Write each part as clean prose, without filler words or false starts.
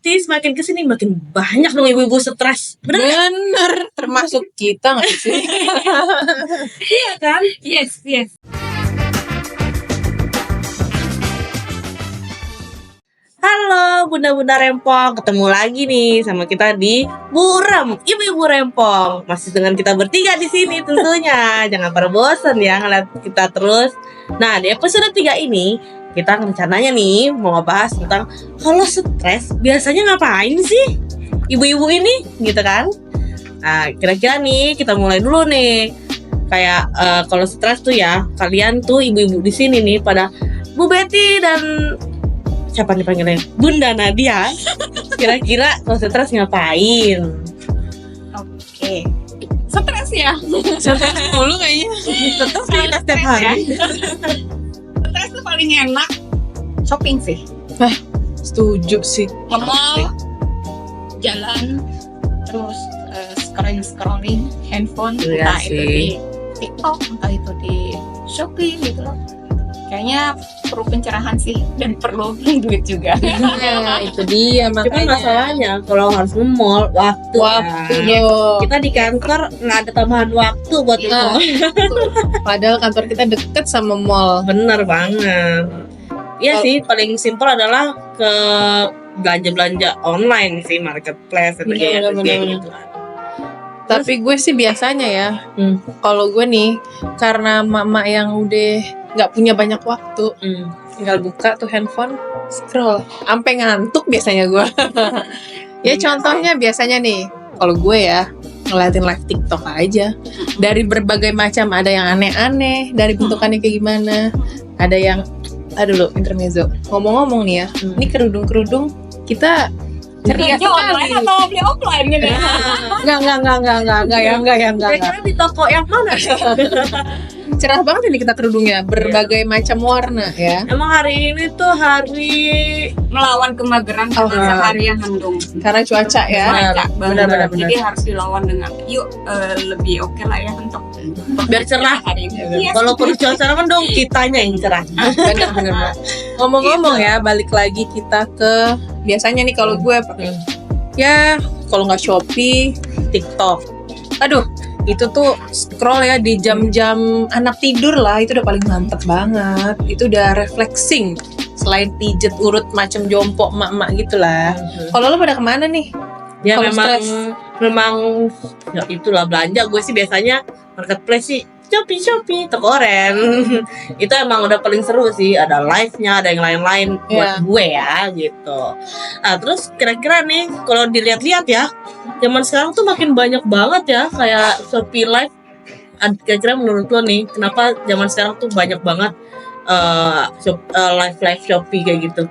berarti semakin kesini makin banyak dong ibu-ibu stres. Bener, termasuk kita nggak sih? Iya kan? Yes. Halo Bunda-Bunda Rempong, ketemu lagi nih sama kita di Buram, Ibu-Ibu Rempong. Masih dengan kita bertiga di sini tentunya. Jangan pada bosan ya ngeliat kita terus. Nah, di episode 3 ini kita rencananya nih mau ngebahas tentang kalau stres biasanya ngapain sih ibu-ibu ini, gitu kan? Nah, kira-kira nih kita mulai dulu nih. Kayak kalau stres tuh ya, kalian tuh ibu-ibu di sini nih pada Bu Betty dan siapa dipanggilnya? Bunda Nadia. Kira-kira kalau stres ngapain? Oke. Stres ya. Stres mulu kayaknya. Stres kita setiap hari. Stres tuh paling enak shopping sih. Setuju sih. Nge-mall, jalan, terus scrolling handphone, Iya entah itu sih. di TikTok, entah itu di Shopee gitu loh. Kayaknya perlu pencerahan sih dan perlu duit juga. Nah, itu dia Cuman makanya. masalahnya kalau harus nge-mall waktu. Waktu kan. dong. Kita di kantor nggak ada tambahan waktu buat Nah. nge-mall. Padahal kantor kita deket sama mall. Bener banget. Iya sih, paling simpel adalah ke belanja-belanja online sih, marketplace atau Bener, kayak bener. gitu. Tapi gue sih biasanya ya, Hmm. kalau gue nih karena mama yang udah nggak punya banyak waktu, tinggal buka tuh handphone, scroll, sampai ngantuk biasanya gue. Ya contohnya biasanya nih, kalau gue ya ngeliatin live TikTok aja, dari berbagai macam, ada yang aneh-aneh, dari bentukannya kayak gimana, ada yang, aduh lo intermezzo. Ngomong-ngomong nih ya, ini kerudung kita ceria Belanja online sekali. atau beli offline gitu. Enggak. Kira-kira di toko yang mana? Cerah banget ini kita kerudungnya, berbagai macam warna ya. Emang hari ini tuh hari Melawan kemageran Oh, karena seharian mendung. Karena cuaca ya. Cuaca banget. benar. Jadi harus dilawan dengan yuk lebih oke lah ya untuk biar cerah. hari ini. Yes. Kalau perlu cuaca mendung, kitanya yang cerah. Benar. Ngomong-ngomong ya, balik lagi kita ke biasanya nih kalau gue pakai ya kalau nggak Shopee, TikTok. Aduh, itu tuh scroll ya di jam-jam anak tidur lah, itu udah paling mantep banget. Itu udah refreshing. Selain pijet urut macam jompo emak-emak gitulah. Kalau lo pada kemana nih? Ya Kalau memang ya itulah belanja. Gue sih biasanya marketplace sih, Shopee, toko oren. Itu emang udah paling seru sih. Ada live-nya, ada yang lain-lain buat gue ya gitu. Nah terus kira-kira nih kalau dilihat-lihat ya, zaman sekarang tuh makin banyak banget ya kayak Shopee Live. Kira-kira menurut lo nih, kenapa zaman sekarang tuh banyak banget live Shopee kayak gitu?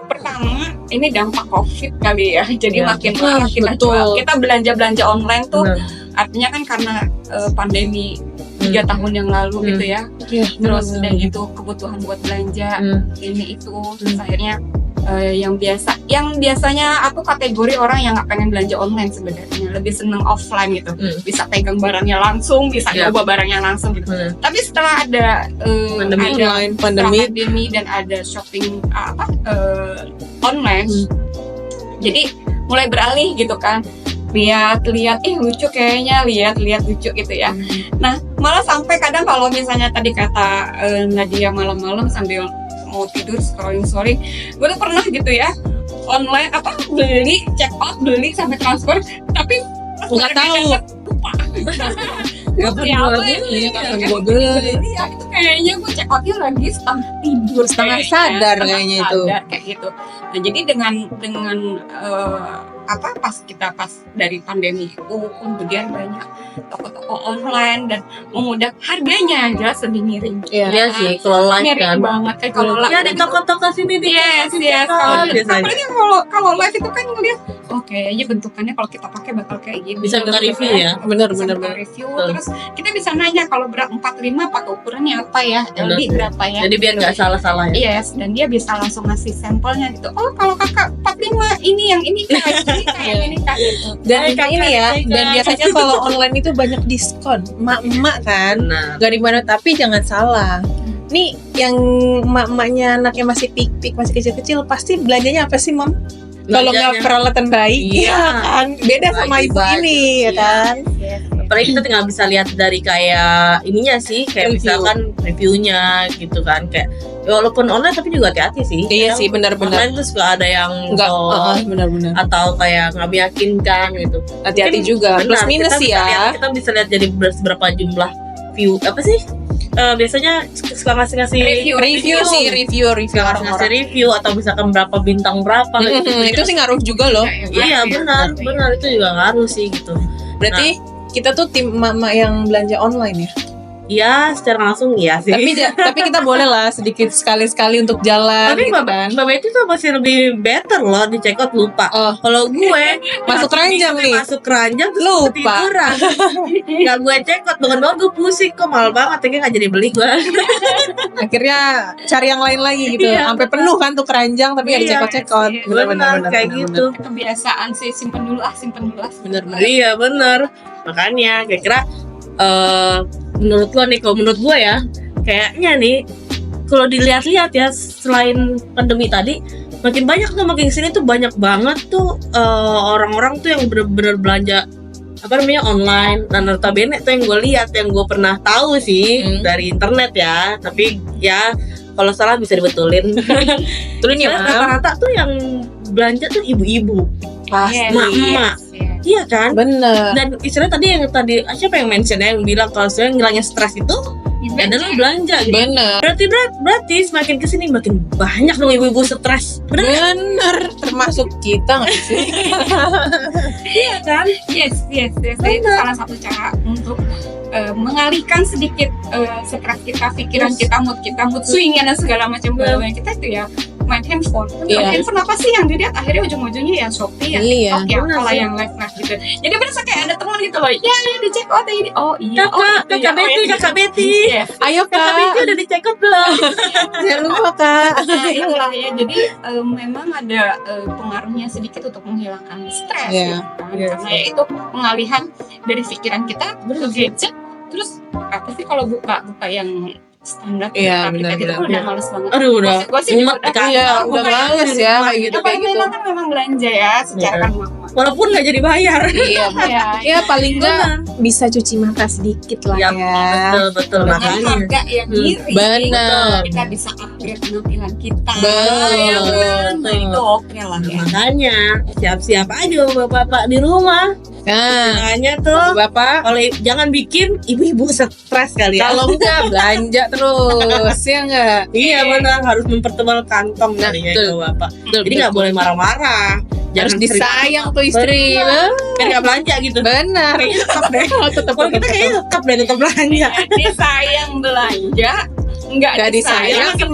Pertama, ini dampak COVID kali ya. Jadi Ya. makin banyak kita Betul. jual. Kita belanja online tuh Bener. artinya kan karena pandemi 3 tahun yang lalu gitu ya. Terus udah gitu kebutuhan buat belanja ini itu, terus akhirnya yang biasanya aku kategori orang yang nggak pengen belanja online sebenarnya, lebih seneng offline gitu, bisa pegang barangnya langsung, bisa Iya. coba barangnya langsung gitu. Tapi setelah ada Pandemi online, setelah pandemi. pandemi dan ada shopping online, jadi mulai beralih gitu kan, lihat lucu kayaknya, lihat lucu gitu ya. Nah malah sampai kadang kalau misalnya tadi kata Nadia malam-malam sambil mau tidur scrolling, gue tuh pernah gitu ya online beli check out, beli sampai transfer, tapi Nggak tahu. lupa. Gak Siapa beli, ini? kapan gue beli. Iya, itu kayaknya gue check outnya lagi setengah tidur, Setengah kayaknya. sadar Setengah kayaknya itu. sadar, kayak gitu. Nah jadi dengan pas dari pandemi itu kemudian banyak toko-toko online dan memudah harganya jelas lebih miring. Iya sih, kalau live Miring kan. banget kayak kalau live. Ya di toko-toko sini di Yes. Kalau biasanya. Apalagi kalau live itu kan ngeliat, oh kayaknya bentukannya kalau kita pakai bakal kayak gini. Bisa minta review ya. Bener. Bisa minta review. Betul. Terus kita bisa nanya kalau berat 45 pakai ukurannya apa ya, LD berapa ya. Jadi biar nggak salah-salah ya. Yes, dan dia bisa langsung ngasih sampelnya gitu. Oh, kalau kakak 45 ini yang ini kayak ini kayak ini kayak gitu. Dan Hai, ini ya, Kak. dan biasanya kalau online itu banyak diskon, emak-emak kan, Nah, gak di mana, tapi jangan salah. Nih yang emak-emaknya anaknya masih pik-pik, masih kecil-kecil, pasti belanjanya apa sih, Mam? Kalau nggak belanjanya. peralatan baik, Iya. ya kan beda sama Baju, ibu baju. ini ya kan. Apalagi kita tinggal bisa lihat dari kayak ininya sih, kayak Review. misalkan reviewnya gitu kan, kayak ya walaupun online tapi juga hati-hati sih. Iya Kadang sih, benar-benar. online tuh suka ada yang Enggak, hoax benar-benar. atau kayak nggak meyakinkan gitu. Hati-hati Mungkin juga, plus benar, minus kita sih bisa lihat- ya. kita bisa lihat jadi berapa jumlah view apa sih? Biasanya suka ngasih Review sih, review ngasih orang-orang. review atau misalkan berapa bintang berapa gitu. Itu sih ngaruh juga loh. Iya benar itu juga ngaruh sih gitu. Berarti kita tuh tim mama yang belanja online ya. Iya secara langsung iya sih. Tapi kita boleh lah sedikit sekali-sekali untuk jalan Tapi gitu kan. Mbak Betty tuh masih lebih better loh di check out lupa. Oh, Kalau gue masuk keranjang nih. masuk keranjang terus Lupa. ketiduran. Nggak gue check out, bangun gue pusing kok mahal banget, kayaknya nggak jadi beli gue. Akhirnya cari yang lain lagi gitu. Iya, Sampai penuh kan tuh keranjang tapi nggak Iya, dicekot-cekot. iya. Benar kayak gitu. Kebiasaan sih, simpen dulu. Bener-bener. Iya bener. Makanya kira-kira menurut lo nih, kalau menurut gue ya, kayaknya nih kalau dilihat-lihat ya, selain pandemi tadi, makin banyak tuh makin sini tuh banyak banget tuh orang-orang tuh yang bener-bener belanja apa namanya online. Dan notabene tuh yang gue lihat, yang gue pernah tahu sih dari internet ya, tapi ya kalau salah bisa dibetulin. Betulin ya, Soalnya Mam. rata-rata tuh yang belanja tuh ibu-ibu, Pasti. emak-emak. Iya kan? Bener. Dan istilah tadi siapa yang mention ya, yang bilang kalau saya ngilangin stres itu ya adalah belanja gitu. Bener. Berarti semakin kesini makin banyak dong ibu-ibu stres. Bener. Termasuk kita nggak sih? Iya kan? Yes. Itu salah satu cara untuk mengalihkan sedikit stres kita, pikiran kita, mood swing dan segala macam bawaan kita itu ya main handphone. Iya. Main handphone apa sih yang dilihat akhirnya ujung-ujungnya ya Shopee, ya Iya, TikTok, ya benar apalah sih. yang live gitu. Jadi berasa kayak ada teman gitu loh. Ya di check out ini. Oh iya. Kakak Betty. Yes. Ayo Kakak Betty kak. udah dicek out belum? Jangan lupa kak. Nah, itulah ya. Jadi memang ada pengaruhnya sedikit untuk menghilangkan stres. Iya. Ya kan? Iya, Karena ya itu pengalihan dari pikiran kita ke gadget. Terus apa sih kalau buka yang standar Iya, kita gitu benar-benar. udah males banget. Aduh udah. Gua sih mumet juga di kantor. Iya, udah males ya kayak gitu Yang paling enak kan memang belanja ya secara Iya. kan mama. Walaupun nggak jadi bayar. Iya. Ya, Ya paling nggak Benar. bisa cuci mata sedikit lah Ya, ya. betul dengan makanya. harga yang miring, Benar. kita bisa upgrade penampilan kita. Betul. Ya, benar. Itu oke lah ya. Makanya siap-siap aja bapak-bapak di rumah. Nah, Makanya tuh Bapak, kalau jangan bikin ibu-ibu stres kali ya. kalau enggak belanja terus ya enggak? Iya benar, harus mempertebal kantong Nah, kali ya betul. kalau bapak. Betul, Jadi nggak boleh marah-marah. harus Jangan disayang tuh istri. Benar. Biar nggak belanja gitu. Benar. Kayaknya tetap deh. Tetap Kalau kita kayaknya tetap deh tetap belanja. Disayang belanja, enggak Nggak disayang, makin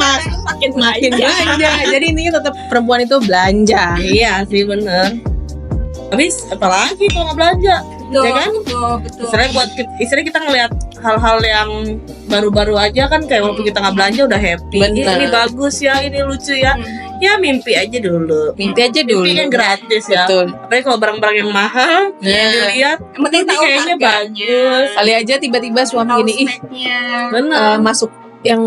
makin belanja. Jadi ini tetap perempuan itu belanja. Iya sih bener. Tapi apalagi kalau nggak belanja, Betul, ya kan? betul. Istilahnya kita ngelihat hal-hal yang baru-baru aja kan, kayak walaupun kita nggak belanja udah happy. Bener. Ini bagus ya, ini lucu ya. Ya mimpi aja dulu. Mimpi aja dulu. Mimpi kan gratis ya. Betul. Apalagi kalau barang-barang yang mahal, Nah, dilihat Yang penting ini tahu kayaknya harganya. bagus. kali aja tiba-tiba suami Tahu ini speknya. Bener.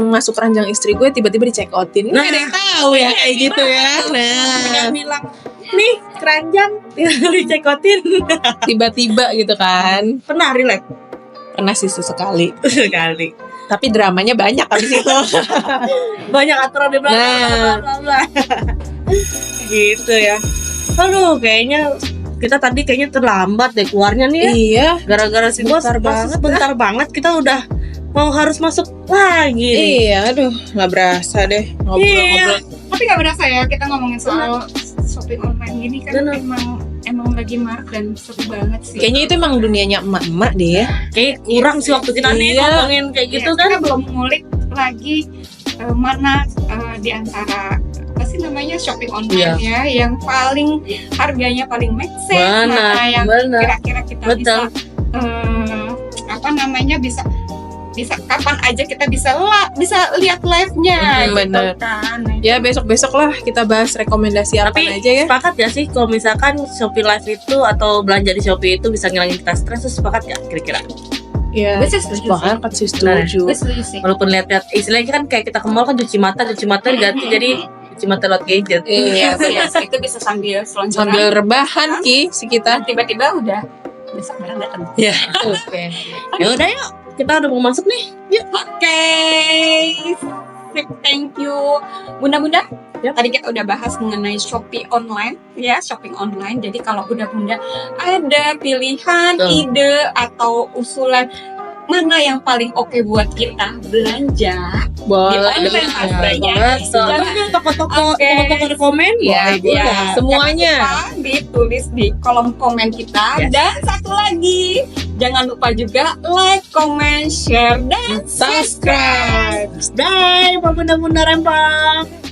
masuk keranjang istri gue tiba-tiba di check outin. Nah, Nggak ada yang tahu ya kayak gitu ya. Tinggal Nah, bilang, nih keranjang tinggal dicekotin. tiba-tiba gitu kan. Pernah relate Pernah sih sesekali. sekali. Tapi dramanya banyak habis itu. Banyak aturan di belakang. Nah. bla, bla, bla. Gitu ya. Aduh, kayaknya kita tadi kayaknya terlambat deh keluarnya nih ya. Iya. Gara-gara si bos Bentar masih banget sebentar banget kita udah mau harus masuk lagi nih. Iya, aduh, nggak berasa deh ngobrol-ngobrol. Tapi nggak berasa ya kita ngomongin soal shopping online gini kan Bener. emang lagi marak dan seru banget sih. Kayaknya itu emang dunianya emak-emak deh ya. Kayak kurang sih waktu kita nih Iya. ngomongin kayak gitu Ya, kan. kita belum ngulik lagi mana di antara apa sih namanya shopping online ya yang paling harganya paling make sense, Benar, mana yang benar. kira-kira kita Betul. bisa apa namanya bisa kapan aja kita bisa lihat live-nya gitu Bener. kan. Ya besok-besok lah kita bahas rekomendasi apa Tapi aja ya. sepakat ya sih kalau misalkan Shopee Live itu atau belanja di Shopee itu bisa ngilangin kita stres, tuh sepakat gak kira-kira? Iya. Gue sih setuju sih. Banget sih setuju. Gue setuju sih. Walaupun lihat-lihat istilahnya kan kayak kita ke mall kan cuci mata diganti jadi cuma telot gadget. Iya, Biasa itu bisa sambil selonjoran. sambil rebahan Ki si kita. Tiba-tiba udah besok barang datang. Ya. Oke. Ya udah yuk, kita udah mau masuk nih. Oke, thank you Bunda-bunda. Yap. Tadi kita udah bahas mengenai Shopee online, ya shopping online. Jadi kalau Bunda-bunda ada pilihan, Betul. ide atau usulan mana yang paling oke buat kita belanja Boleh. di online harganya, Soalnya toko-toko Oke. toko-toko rekomen Ya, boleh juga. ya. Semuanya. Jangan lupa ditulis di kolom komen kita. Yes. Dan satu lagi, jangan lupa juga like, comment, share, dan subscribe. Bye, Bunda-bunda rempong.